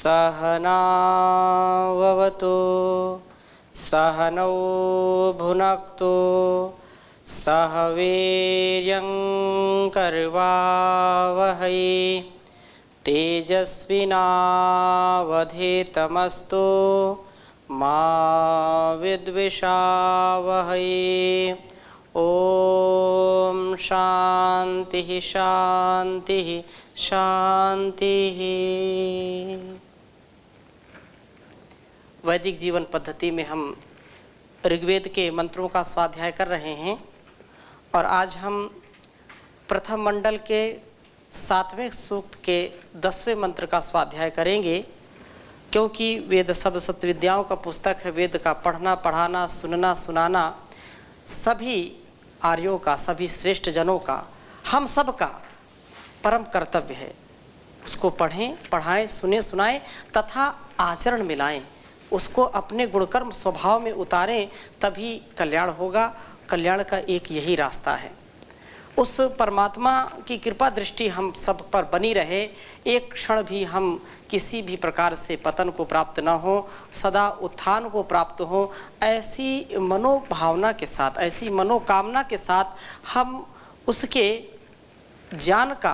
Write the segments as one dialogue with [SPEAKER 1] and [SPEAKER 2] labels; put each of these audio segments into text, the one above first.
[SPEAKER 1] सहनाववतु सहनौ भुनक्तु सह वीर्यं कर्वावहै तेजस्विनावधीतमस्तु मा विद्विषावहै। ओम शांति शांति शांति। वैदिक जीवन पद्धति में हम ऋग्वेद के मंत्रों का स्वाध्याय कर रहे हैं और आज हम प्रथम मंडल के 7वें सूक्त के 10वें मंत्र का स्वाध्याय करेंगे, क्योंकि वेद सब सत्य विद्याओं का पुस्तक है। वेद का पढ़ना पढ़ाना सुनना सुनाना सभी आर्यों का, सभी श्रेष्ठ जनों का, हम सब का परम कर्तव्य है। उसको पढ़ें पढ़ाएं सुने सुनाएं तथा आचरण में लाएं, उसको अपने गुणकर्म स्वभाव में उतारें, तभी कल्याण होगा। कल्याण का एक यही रास्ता है। उस परमात्मा की कृपा दृष्टि हम सब पर बनी रहे, एक क्षण भी हम किसी भी प्रकार से पतन को प्राप्त न हो, सदा उत्थान को प्राप्त हो। ऐसी मनोभावना के साथ, ऐसी मनोकामना के साथ हम उसके ज्ञान का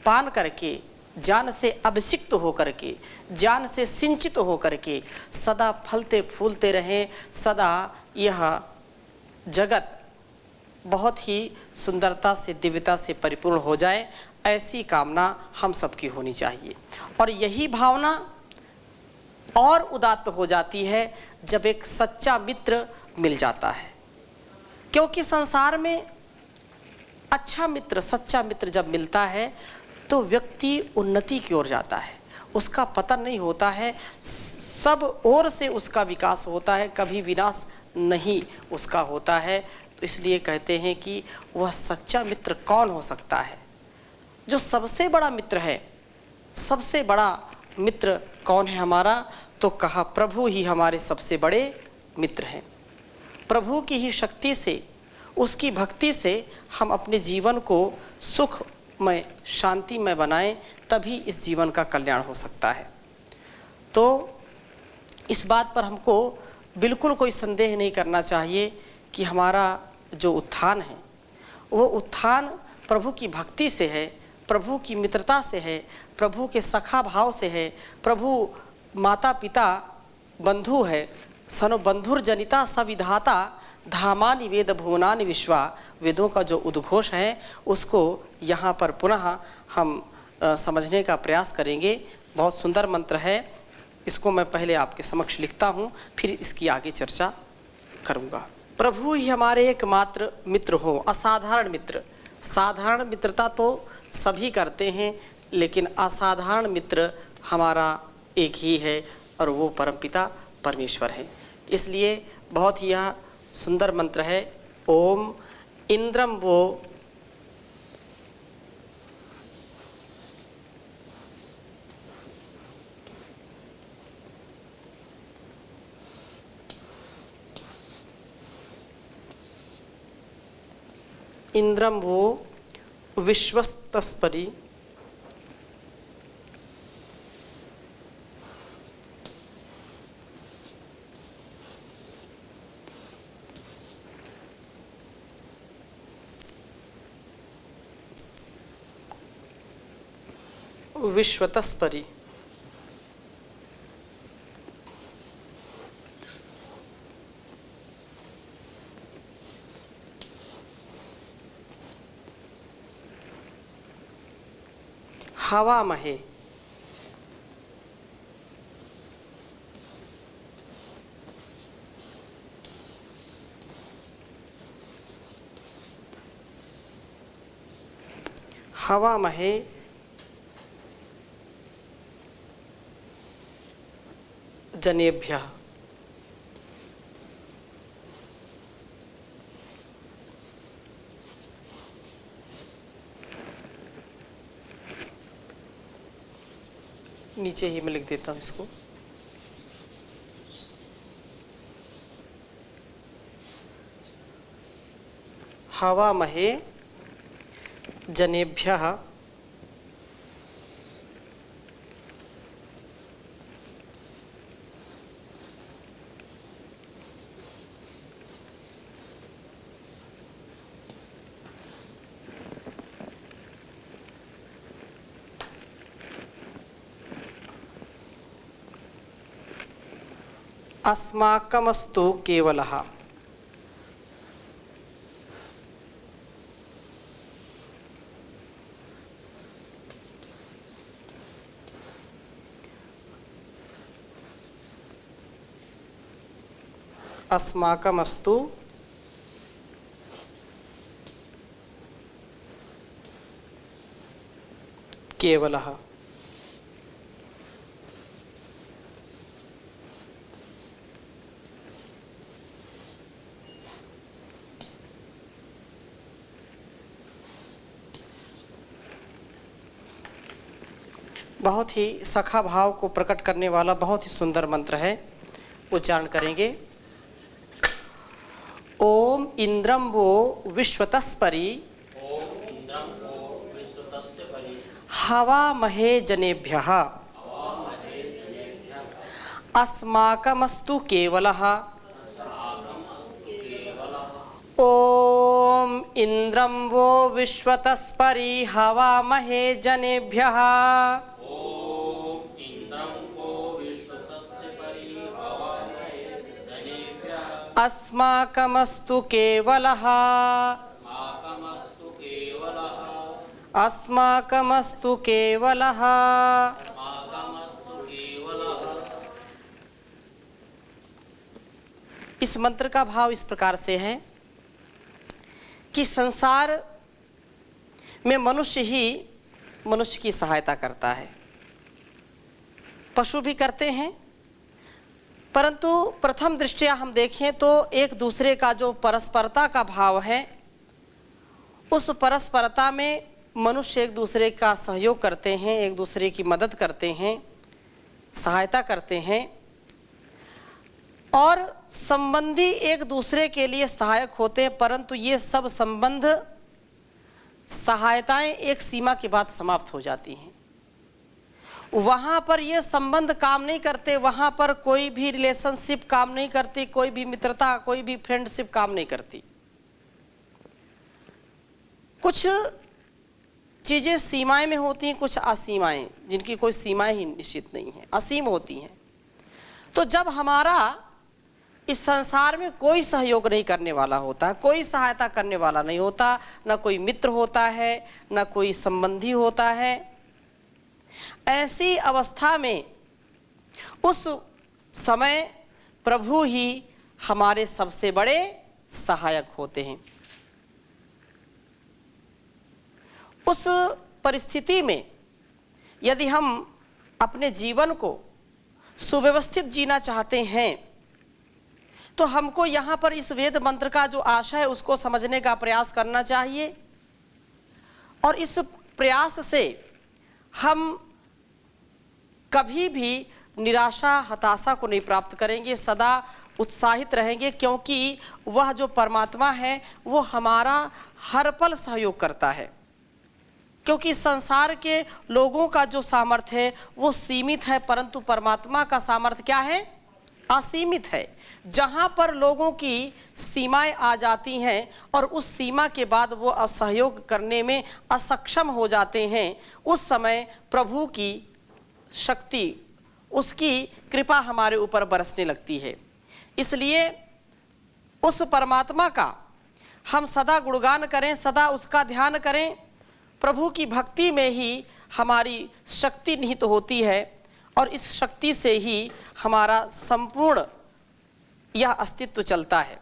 [SPEAKER 1] पान करके, ज्ञान से अभिषिक्त होकर के, ज्ञान से सिंचित होकर के सदा फलते फूलते रहें। सदा यह जगत बहुत ही सुंदरता से, दिव्यता से परिपूर्ण हो जाए, ऐसी कामना हम सबकी होनी चाहिए। और यही भावना और उदात्त हो जाती है जब एक सच्चा मित्र मिल जाता है, क्योंकि संसार में अच्छा मित्र, सच्चा मित्र जब मिलता है तो व्यक्ति उन्नति की ओर जाता है, उसका पतन नहीं होता है, सब ओर से उसका विकास होता है, कभी विनाश नहीं उसका होता है। तो इसलिए कहते हैं कि वह सच्चा मित्र कौन हो सकता है? जो सबसे बड़ा मित्र है। सबसे बड़ा मित्र कौन है हमारा? तो कहा प्रभु ही हमारे सबसे बड़े मित्र हैं। प्रभु की ही शक्ति से, उसकी भक्ति से हम अपने जीवन को सुखमय शांतिमय बनाएं, तभी इस जीवन का कल्याण हो सकता है। तो इस बात पर हमको बिल्कुल कोई संदेह नहीं करना चाहिए कि हमारा जो उत्थान है वो उत्थान प्रभु की भक्ति से है, प्रभु की मित्रता से है, प्रभु के सखा भाव से है। प्रभु माता पिता बंधु है, सनो बंधुर्जनिता सविधाता धामानि वेद भुवनानि विश्वा। वेदों का जो उद्घोष है उसको यहाँ पर पुनः हम समझने का प्रयास करेंगे। बहुत सुंदर मंत्र है, इसको मैं पहले आपके समक्ष लिखता हूँ, फिर इसकी आगे चर्चा करूँगा। प्रभु ही हमारे एकमात्र मित्र हो, असाधारण मित्र। साधारण मित्रता तो सभी करते हैं, लेकिन असाधारण मित्र हमारा एक ही है और वो परमपिता परमेश्वर है। इसलिए बहुत ही यह सुंदर मंत्र है। ओम इंद्रम वो इंद्रम वो विश्वस्तस्परि विश्वतस्परि हवा महे हवा महे जनेभ्यः। नीचे ही मैं लिख देता हूँ इसको। हवा महे जनेभ्यः अस्माकमस्तु केवलः। अस्माकमस्तु केवलः। बहुत ही सखा भाव को प्रकट करने वाला बहुत ही सुंदर मंत्र है। उच्चारण करेंगे। ओम इंद्रम वो विश्वतस्परि हवा महे जनेभ्यः अस्माकमस्तु केवलः। ओम इंद्रम वो विश्वतस्परि हवा महे जनेभ्यः अस्माकमस्तु केवलः। अस्माकमस्तु केवलः। इस मंत्र का भाव इस प्रकार से है कि संसार में मनुष्य ही मनुष्य की सहायता करता है। पशु भी करते हैं, परंतु प्रथम दृष्टया हम देखें तो एक दूसरे का जो परस्परता का भाव है, उस परस्परता में मनुष्य एक दूसरे का सहयोग करते हैं, एक दूसरे की मदद करते हैं, सहायता करते हैं और संबंधी एक दूसरे के लिए सहायक होते हैं। परंतु ये सब संबंध, सहायताएं एक सीमा के बाद समाप्त हो जाती हैं। वहाँ पर ये संबंध काम नहीं करते, वहाँ पर कोई भी रिलेशनशिप काम नहीं करती, कोई भी मित्रता, कोई भी फ्रेंडशिप काम नहीं करती। कुछ चीज़ें सीमाएं में होती हैं, कुछ असीमाएं, जिनकी कोई सीमाएं ही निश्चित नहीं है, असीम होती हैं। तो जब हमारा इस संसार में कोई सहयोग नहीं करने वाला होता, कोई सहायता करने वाला नहीं होता, न कोई मित्र होता है, न कोई संबंधी होता है, ऐसी अवस्था में उस समय प्रभु ही हमारे सबसे बड़े सहायक होते हैं। उस परिस्थिति में यदि हम अपने जीवन को सुव्यवस्थित जीना चाहते हैं तो हमको यहाँ पर इस वेद मंत्र का जो आशय है उसको समझने का प्रयास करना चाहिए। और इस प्रयास से हम कभी भी निराशा, हताशा को नहीं प्राप्त करेंगे, सदा उत्साहित रहेंगे, क्योंकि वह जो परमात्मा है वो हमारा हर पल सहयोग करता है। क्योंकि संसार के लोगों का जो सामर्थ्य है वो सीमित है, परंतु परमात्मा का सामर्थ्य क्या है? असीमित है। जहाँ पर लोगों की सीमाएं आ जाती हैं और उस सीमा के बाद वो असहयोग करने में असक्षम हो जाते हैं, उस समय प्रभु की शक्ति, उसकी कृपा हमारे ऊपर बरसने लगती है। इसलिए उस परमात्मा का हम सदा गुणगान करें, सदा उसका ध्यान करें। प्रभु की भक्ति में ही हमारी शक्ति निहित होती है और इस शक्ति से ही हमारा संपूर्ण यह अस्तित्व चलता है।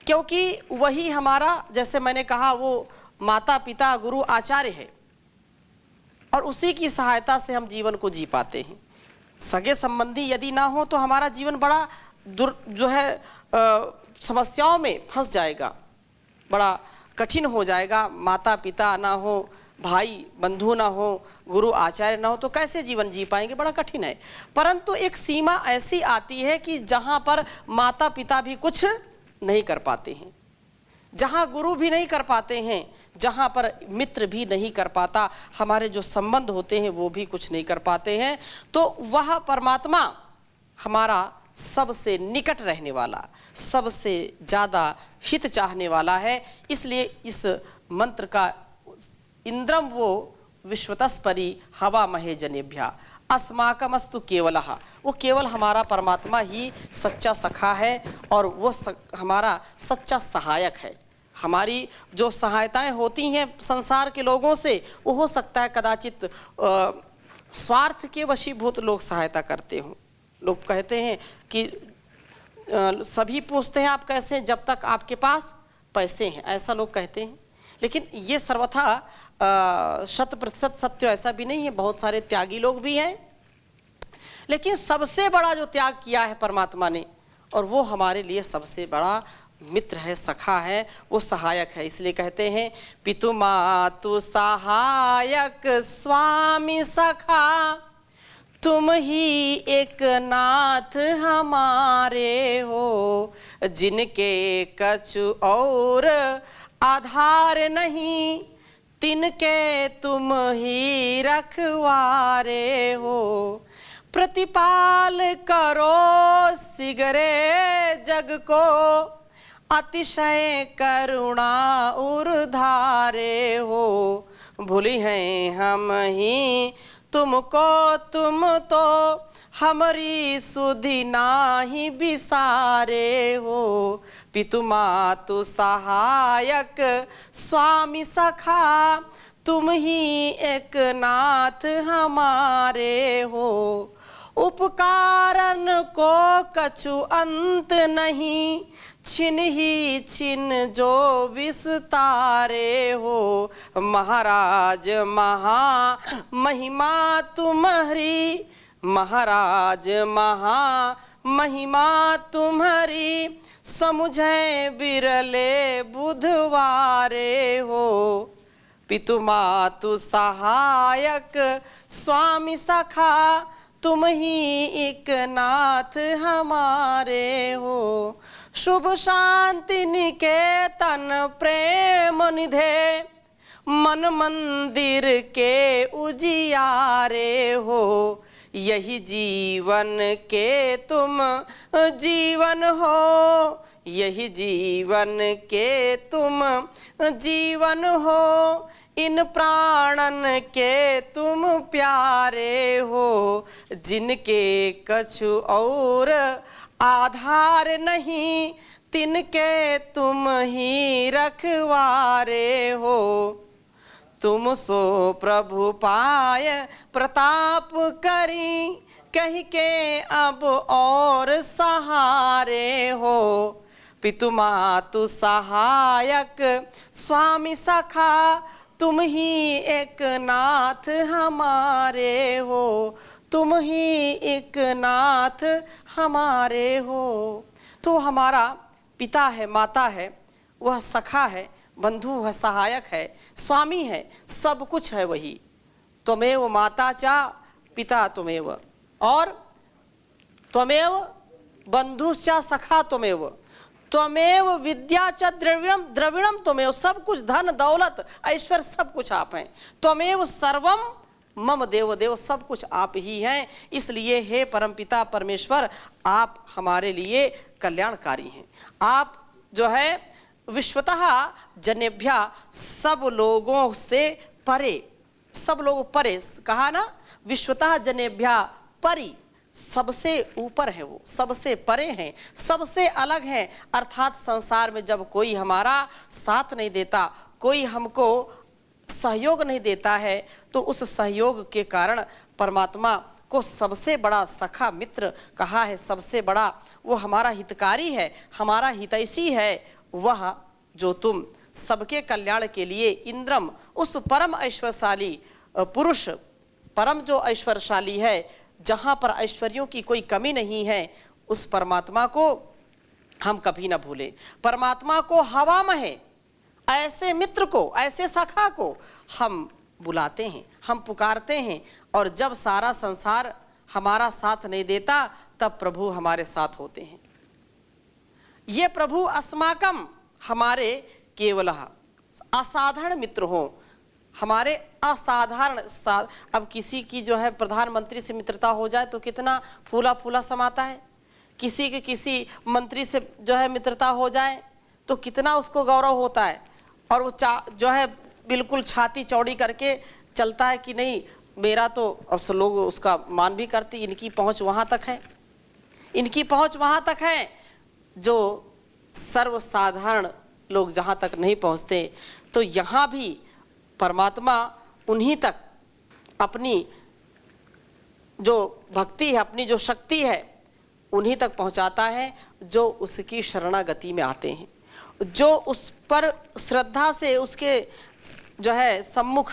[SPEAKER 1] क्योंकि वही हमारा, जैसे मैंने कहा, वो माता पिता गुरु आचार्य है और उसी की सहायता से हम जीवन को जी पाते हैं। सगे संबंधी यदि ना हो तो हमारा जीवन बड़ा समस्याओं में फंस जाएगा, बड़ा कठिन हो जाएगा। माता पिता ना हो, भाई बंधु ना हो, गुरु आचार्य ना हो तो कैसे जीवन जी पाएंगे? बड़ा कठिन है। परंतु एक सीमा ऐसी आती है कि जहाँ पर माता पिता भी कुछ नहीं कर पाते हैं, जहाँ गुरु भी नहीं कर पाते हैं, जहाँ पर मित्र भी नहीं कर पाता, हमारे जो संबंध होते हैं वो भी कुछ नहीं कर पाते हैं, तो वह परमात्मा हमारा सबसे निकट रहने वाला, सबसे ज़्यादा हित चाहने वाला है। इसलिए इस मंत्र का इंद्रम वो विश्वतस्परि हवा महे जनेभ्या अस्माकमस्तु केवलः, वो केवल हमारा परमात्मा ही सच्चा सखा है और वो हमारा सच्चा सहायक है। हमारी जो सहायताएं होती हैं संसार के लोगों से, वो हो सकता है कदाचित स्वार्थ के वशीभूत लोग सहायता करते हों। लोग कहते हैं कि सभी पूछते हैं आप कैसे हैं जब तक आपके पास पैसे हैं, ऐसा लोग कहते हैं। लेकिन ये सर्वथा 100% सत्य ऐसा भी नहीं है। बहुत सारे त्यागी लोग भी हैं, लेकिन सबसे बड़ा जो त्याग किया है परमात्मा ने, और वो हमारे लिए सबसे बड़ा मित्र है, सखा है, वो सहायक है। इसलिए कहते हैं पितु मातु सहायक स्वामी सखा, तुम ही एक नाथ हमारे हो, जिनके कछु और आधार नहीं, तिनके तुम ही रखवारे हो। प्रतिपाल करो सिगरे जग को, अतिशय करुणा उर्धारे हो। भूली हैं हम ही तुमको, तुम तो हमारी सुधि नाही बिसारे हो। पितु मातु सहायक स्वामी सखा, तुम ही एक नाथ हमारे हो। उपकारन को कछु अंत नहीं, छिन ही छिन जो विस्तारे हो। महाराज महा महिमा तुम्हारी, महाराज महा महिमा तुम्हारी, समुझे बिरले बुधवारे हो। पितु मातु सहायक स्वामी सखा, तुम ही एक नाथ हमारे हो। शुभ शांति निकेतन प्रेम निधे, मन मंदिर के उजियारे हो। यही जीवन के तुम जीवन हो, यही जीवन के तुम जीवन हो। इन प्राणन के तुम प्यारे हो, जिनके कछु और आधार नहीं, तिनके तुम ही रखवारे हो। तुम सो प्रभु पाय प्रताप करी, कह के अब और सहारे हो। पितु मातु सहायक स्वामी सखा, तुम ही एक नाथ हमारे हो, तुम ही एक नाथ हमारे हो। तो हमारा पिता है, माता है, वह सखा है, बंधु है, सहायक है, स्वामी है, सब कुछ है वही। त्वमेव माता चा पिता त्वमेव, और त्वमेव बंधुश्चा सखा त्वमेव, त्वमेव विद्या च द्रविणम द्रविणम त्वमेव। सब कुछ, धन दौलत ऐश्वर्य सब कुछ आप हैं। त्वमेव सर्वम मम देव देव, सब कुछ आप ही हैं। इसलिए हे परमपिता परमेश्वर, आप हमारे लिए कल्याणकारी हैं। आप जो है विश्वतः जनेभ्या, सब लोगों से परे, सब लोग परे कहा ना, विश्वतः जनेभ्या परि, सबसे ऊपर है वो, सबसे परे हैं, सबसे अलग हैं। अर्थात संसार में जब कोई हमारा साथ नहीं देता, कोई हमको सहयोग नहीं देता है, तो उस सहयोग के कारण परमात्मा को सबसे बड़ा सखा मित्र कहा है। सबसे बड़ा वो हमारा हितकारी है, हमारा हितैषी है, वह जो तुम सबके कल्याण के लिए इंद्रम, उस परम ऐश्वर्यशाली पुरुष, परम जो ऐश्वर्यशाली है, जहाँ पर ऐश्वर्यों की कोई कमी नहीं है, उस परमात्मा को हम कभी ना भूलें। परमात्मा को हवा में है, ऐसे मित्र को, ऐसे सखा को हम बुलाते हैं, हम पुकारते हैं। और जब सारा संसार हमारा साथ नहीं देता, तब प्रभु हमारे साथ होते हैं। ये प्रभु अस्माकम, हमारे केवल असाधारण मित्र हो, हमारे असाधारण। अब किसी की जो है प्रधानमंत्री से मित्रता हो जाए तो कितना फूला फूला समाता है, किसी के किसी मंत्री से जो है मित्रता हो जाए तो कितना उसको गौरव होता है, और वो जो है बिल्कुल छाती चौड़ी करके चलता है कि नहीं, मेरा तो अवसर लोग उसका मान भी करते, इनकी पहुंच वहां तक है, इनकी पहुंच वहां तक है जो सर्वसाधारण लोग जहां तक नहीं पहुंचते। तो यहाँ भी परमात्मा उन्हीं तक अपनी जो भक्ति है, अपनी जो शक्ति है, उन्हीं तक पहुंचाता है जो उसकी शरणागति में आते हैं, जो उस पर श्रद्धा से उसके जो है सम्मुख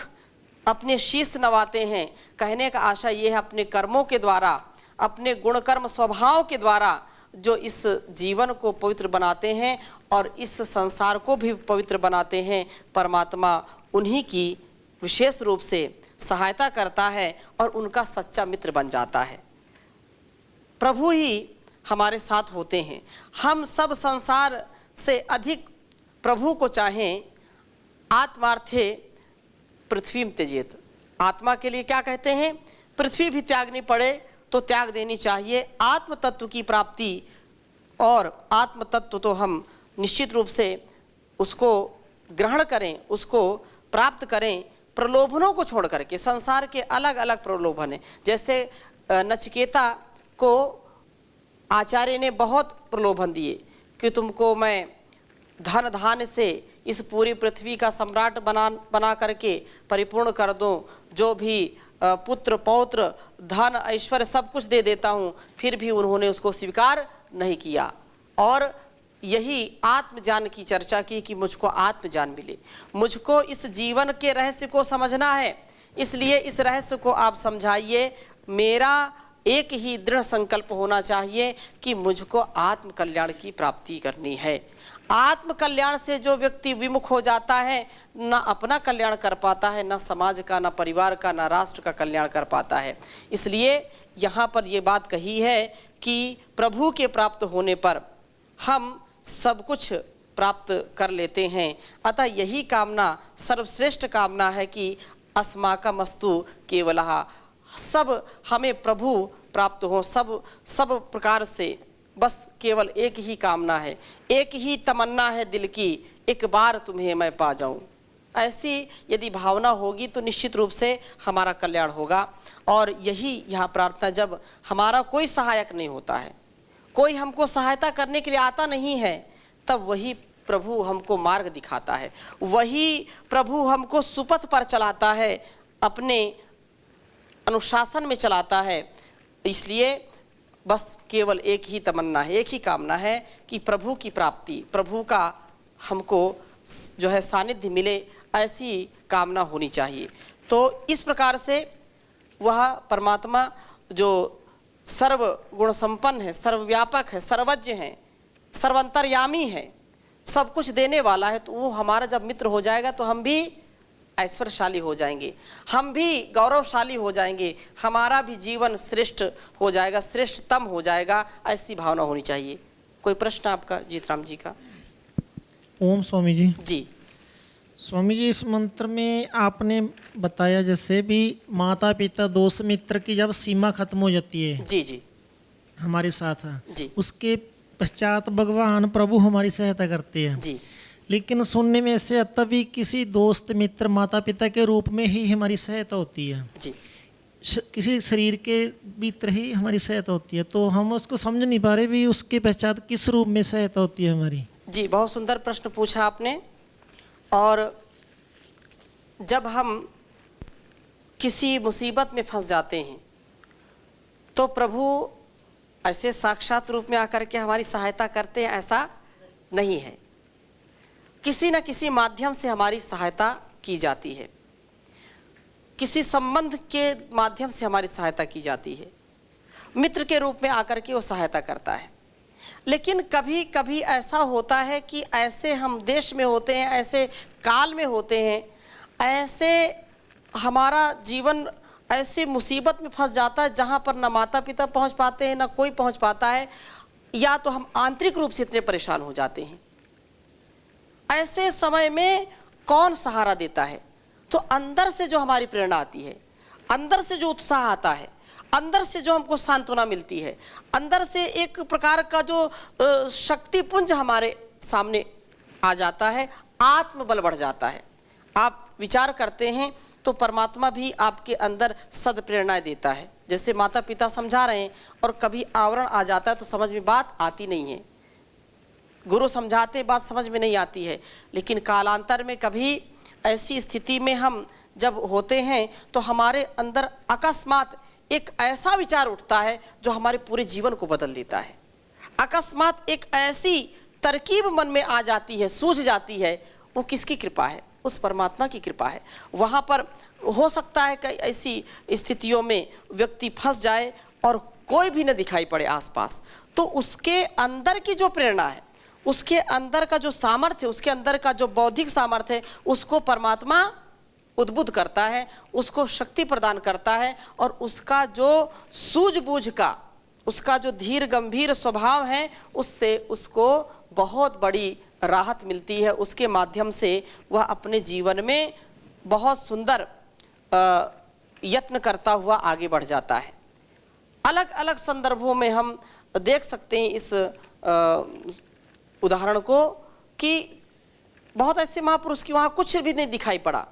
[SPEAKER 1] अपने शीश नवाते हैं। कहने का आशा ये है, अपने कर्मों के द्वारा, अपने गुण कर्म स्वभाव के द्वारा जो इस जीवन को पवित्र बनाते हैं और इस संसार को भी पवित्र बनाते हैं, परमात्मा उन्हीं की विशेष रूप से सहायता करता है और उनका सच्चा मित्र बन जाता है। प्रभु ही हमारे साथ होते हैं। हम सब संसार से अधिक प्रभु को चाहें। आत्मार्थे पृथ्वी में त्यजेत। आत्मा के लिए क्या कहते हैं? पृथ्वी भी त्यागनी पड़े तो त्याग देनी चाहिए। आत्म तत्व की प्राप्ति, और आत्म तत्व तो हम निश्चित रूप से उसको ग्रहण करें, उसको प्राप्त करें प्रलोभनों को छोड़ करके। संसार के अलग अलग प्रलोभन हैं, जैसे नचिकेता को आचार्य ने बहुत प्रलोभन दिए कि तुमको मैं धन धान्य से इस पूरी पृथ्वी का सम्राट बना करके परिपूर्ण कर दूं, जो भी पुत्र पौत्र धन ऐश्वर्य सब कुछ दे देता हूं। फिर भी उन्होंने उसको स्वीकार नहीं किया और यही आत्मज्ञान की चर्चा की कि मुझको आत्मज्ञान मिले, मुझको इस जीवन के रहस्य को समझना है, इसलिए इस रहस्य को आप समझाइए। मेरा एक ही दृढ़ संकल्प होना चाहिए कि मुझको आत्म कल्याण की प्राप्ति करनी है। आत्म कल्याण से जो व्यक्ति विमुख हो जाता है, न अपना कल्याण कर पाता है, न समाज का, न परिवार का, न राष्ट्र का कल्याण कर पाता है। इसलिए यहाँ पर ये बात कही है कि प्रभु के प्राप्त होने पर हम सब कुछ प्राप्त कर लेते हैं। अतः यही कामना सर्वश्रेष्ठ कामना है कि अस्माकमस्तु केवलः, सब हमें प्रभु प्राप्त हो, सब प्रकार से। बस केवल एक ही कामना है, एक ही तमन्ना है दिल की, एक बार तुम्हें मैं पा जाऊं। ऐसी यदि भावना होगी तो निश्चित रूप से हमारा कल्याण होगा। और यही यहाँ प्रार्थना, जब हमारा कोई सहायक नहीं होता है, कोई हमको सहायता करने के लिए आता नहीं है, तब वही प्रभु हमको मार्ग दिखाता है, वही प्रभु हमको सुपथ पर चलाता है, अपने अनुशासन में चलाता है। इसलिए बस केवल एक ही तमन्ना है, एक ही कामना है कि प्रभु की प्राप्ति, प्रभु का हमको जो है सानिध्य मिले, ऐसी कामना होनी चाहिए। तो इस प्रकार से वह परमात्मा जो सर्व गुण संपन्न है, सर्वव्यापक है, सर्वज्ञ है, सर्वंतर्यामी है, सब कुछ देने वाला है, तो वो हमारा जब मित्र हो जाएगा तो हम भी ऐश्वर्यशाली हो जाएंगे, हम भी गौरवशाली हो जाएंगे, हमारा भी जीवन श्रेष्ठ हो जाएगा, श्रेष्ठतम हो जाएगा। ऐसी भावना होनी चाहिए। कोई प्रश्न आपका जीतराम जी का?
[SPEAKER 2] ओम स्वामी जी।
[SPEAKER 1] जी
[SPEAKER 2] स्वामी जी, इस मंत्र में आपने बताया जैसे भी माता पिता दोस्त मित्र की जब सीमा खत्म हो जाती है,
[SPEAKER 1] जी जी
[SPEAKER 2] हमारे साथ
[SPEAKER 1] जी,
[SPEAKER 2] उसके पश्चात भगवान प्रभु हमारी सहायता करते हैं
[SPEAKER 1] जी।
[SPEAKER 2] लेकिन सुनने में ऐसे आता भी किसी दोस्त मित्र माता पिता के रूप में ही हमारी सहायता होती है
[SPEAKER 1] जी।
[SPEAKER 2] किसी शरीर के भीतर ही हमारी सहायता होती है, तो हम उसको समझ नहीं पा रहे भी उसके पश्चात किस रूप में सहायता होती है हमारी।
[SPEAKER 1] जी, बहुत सुंदर प्रश्न पूछा आपने। और जब हम किसी मुसीबत में फंस जाते हैं तो प्रभु ऐसे साक्षात रूप में आकर के हमारी सहायता करते हैं, ऐसा नहीं है। किसी न किसी माध्यम से हमारी सहायता की जाती है, किसी संबंध के माध्यम से हमारी सहायता की जाती है, मित्र के रूप में आकर के वो सहायता करता है। लेकिन कभी कभी ऐसा होता है कि ऐसे हम देश में होते हैं, ऐसे काल में होते हैं, ऐसे हमारा जीवन ऐसी मुसीबत में फंस जाता है जहाँ पर ना माता पिता पहुँच पाते हैं, ना कोई पहुँच पाता है, या तो हम आंतरिक रूप से इतने परेशान हो जाते हैं। ऐसे समय में कौन सहारा देता है? तो अंदर से जो हमारी प्रेरणा आती है, अंदर से जो उत्साह आता है, अंदर से जो हमको सांत्वना मिलती है, अंदर से एक प्रकार का जो शक्तिपुंज हमारे सामने आ जाता है, आत्मबल बढ़ जाता है। आप विचार करते हैं तो परमात्मा भी आपके अंदर सद्प्रेरणाएं देता है। जैसे माता पिता समझा रहे हैं और कभी आवरण आ जाता है तो समझ में बात आती नहीं है, गुरु समझाते बात समझ में नहीं आती है, लेकिन कालांतर में कभी ऐसी स्थिति में हम जब होते हैं तो हमारे अंदर अकस्मात एक ऐसा विचार उठता है जो हमारे पूरे जीवन को बदल देता है। अकस्मात एक ऐसी तरकीब मन में आ जाती है, सूझ जाती है। वो किसकी कृपा है? उस परमात्मा की कृपा है। वहाँ पर हो सकता है कि ऐसी स्थितियों में व्यक्ति फंस जाए और कोई भी न दिखाई पड़े आसपास, तो उसके अंदर की जो प्रेरणा है, उसके अंदर का जो सामर्थ्य, उसके अंदर का जो बौद्धिक सामर्थ्य है, उसको परमात्मा उद्बुद्ध करता है, उसको शक्ति प्रदान करता है और उसका जो सूझबूझ का, उसका जो धीर गंभीर स्वभाव है, उससे उसको बहुत बड़ी राहत मिलती है। उसके माध्यम से वह अपने जीवन में बहुत सुंदर यत्न करता हुआ आगे बढ़ जाता है। अलग अलग संदर्भों में हम देख सकते हैं इस उदाहरण को कि बहुत ऐसे महापुरुष की वहाँ कुछ भी नहीं दिखाई पड़ा,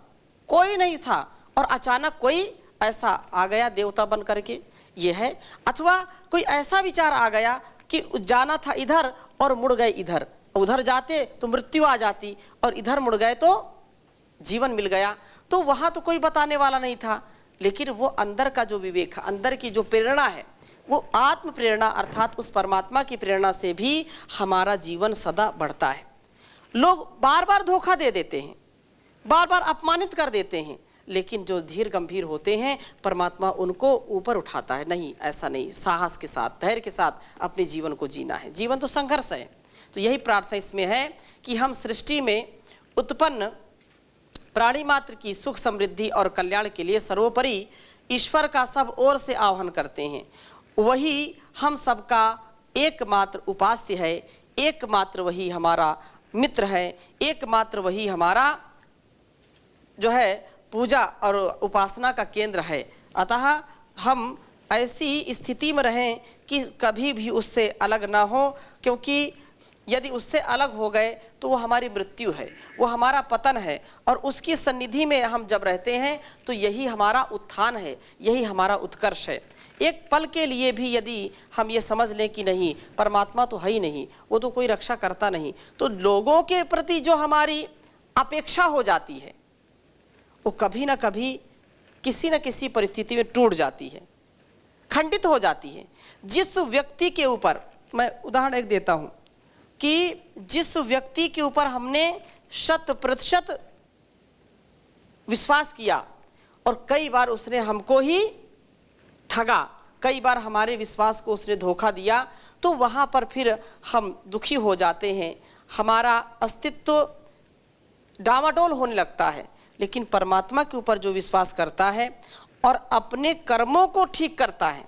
[SPEAKER 1] कोई नहीं था और अचानक कोई ऐसा आ गया देवता बन करके, ये है। अथवा कोई ऐसा विचार आ गया कि जाना था इधर और मुड़ गए इधर, उधर जाते तो मृत्यु आ जाती और इधर मुड़ गए तो जीवन मिल गया। तो वहाँ तो कोई बताने वाला नहीं था, लेकिन वो अंदर का जो विवेक है, अंदर की जो प्रेरणा है, वो आत्म प्रेरणा अर्थात उस परमात्मा की प्रेरणा से भी हमारा जीवन सदा बढ़ता है। लोग बार बार धोखा दे देते हैं, बार बार अपमानित कर देते हैं, लेकिन जो धीर गंभीर होते हैं परमात्मा उनको ऊपर उठाता है। नहीं, ऐसा नहीं, साहस के साथ, धैर्य के साथ अपने जीवन को जीना है। जीवन तो संघर्ष है। तो यही प्रार्थना इसमें है कि हम सृष्टि में उत्पन्न प्राणी मात्र की सुख समृद्धि और कल्याण के लिए सर्वोपरि ईश्वर का सब ओर से आह्वान करते हैं। वही हम सबका एकमात्र उपास्य है, एकमात्र वही हमारा मित्र है, एकमात्र वही हमारा जो है पूजा और उपासना का केंद्र है। अतः हम ऐसी स्थिति में रहें कि कभी भी उससे अलग ना हो, क्योंकि यदि उससे अलग हो गए तो वो हमारी मृत्यु है, वो हमारा पतन है। और उसकी सन्निधि में हम जब रहते हैं तो यही हमारा उत्थान है, यही हमारा उत्कर्ष है। एक पल के लिए भी यदि हम ये समझ लें कि नहीं, परमात्मा तो है ही नहीं, वो तो कोई रक्षा करता नहीं, तो लोगों के प्रति जो हमारी अपेक्षा हो जाती है वो कभी ना कभी किसी न किसी परिस्थिति में टूट जाती है, खंडित हो जाती है। जिस व्यक्ति के ऊपर, मैं उदाहरण एक देता हूँ कि जिस व्यक्ति के ऊपर हमने 100% विश्वास किया और कई बार उसने हमको ही ठगा, कई बार हमारे विश्वास को उसने धोखा दिया, तो वहाँ पर फिर हम दुखी हो जाते हैं, हमारा अस्तित्व डामाडोल होने लगता है। लेकिन परमात्मा के ऊपर जो विश्वास करता है और अपने कर्मों को ठीक करता है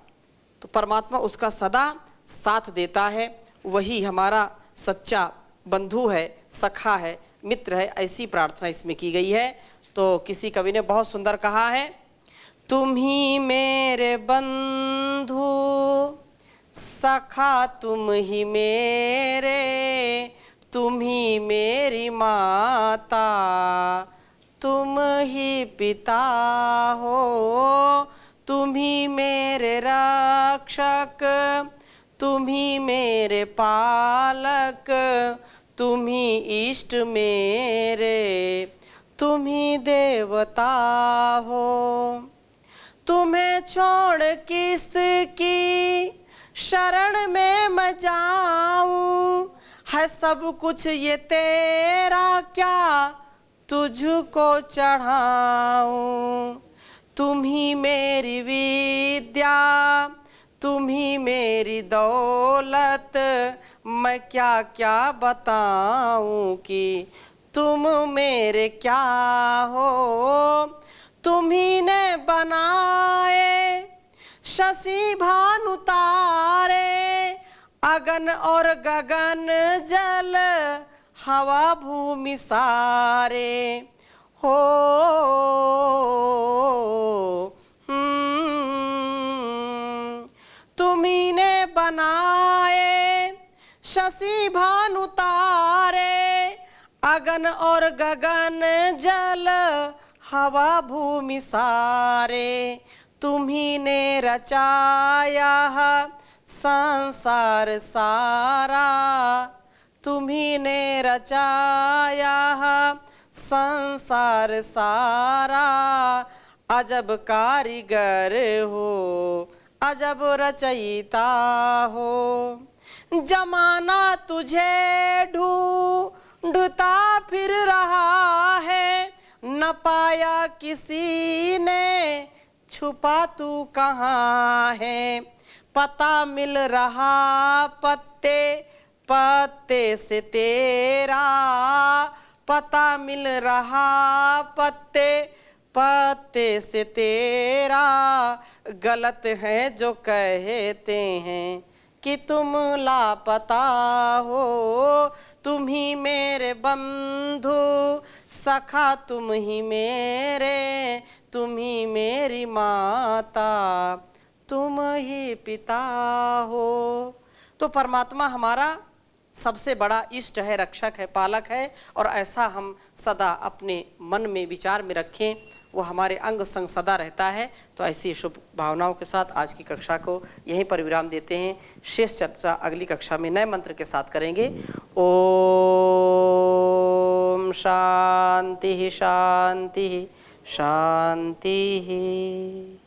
[SPEAKER 1] तो परमात्मा उसका सदा साथ देता है। वही हमारा सच्चा बंधु है, सखा है, मित्र है। ऐसी प्रार्थना इसमें की गई है। तो किसी कवि ने बहुत सुंदर कहा है, तुम ही मेरे बंधु सखा, तुम ही मेरे, तुम ही मेरी माता, तुम ही पिता हो, तुम ही मेरे रक्षक, तुम ही मेरे पालक, तुम ही इष्ट मेरे, तुम ही देवता हो। तुम्हें छोड़ किसकी शरण में मैं जाऊं, है सब कुछ ये तेरा, क्या तुझको चढ़ाऊं। तुम ही मेरी विद्या, तुम ही मेरी दौलत, मैं क्या क्या बताऊं कि तुम मेरे क्या हो। तुम ही ने बनाए शशि भानु तारे, अगन और गगन जल हवा भूमि सारे हो। तुम्ही ने बनाए शशि भानु तारे, अगन और गगन जल हवा भूमि सारे तुम्ही ने रचाया संसार सारा, तुम्ही ने रचाया संसार सारा। अजब कारीगर हो अजब रचयिता हो, जमाना तुझे ढूंढता फिर रहा है, न पाया किसी ने छुपा तू कहाँ है। पता मिल रहा पत्ते पत्ते से तेरा, पता मिल रहा पत्ते पत्ते से तेरा। गलत है जो कहते हैं कि तुम लापता हो, तुम ही मेरे बंधु सखा, तुम ही मेरे, तुम ही मेरी माता, तुम ही पिता हो। तो परमात्मा हमारा सबसे बड़ा इष्ट है, रक्षक है, पालक है, और ऐसा हम सदा अपने मन में विचार में रखें, वो हमारे अंग संग सदा रहता है। तो ऐसी शुभ भावनाओं के साथ आज की कक्षा को यहीं पर विराम देते हैं। शेष चर्चा अगली कक्षा में नए मंत्र के साथ करेंगे। ओम शांति शांति शांति।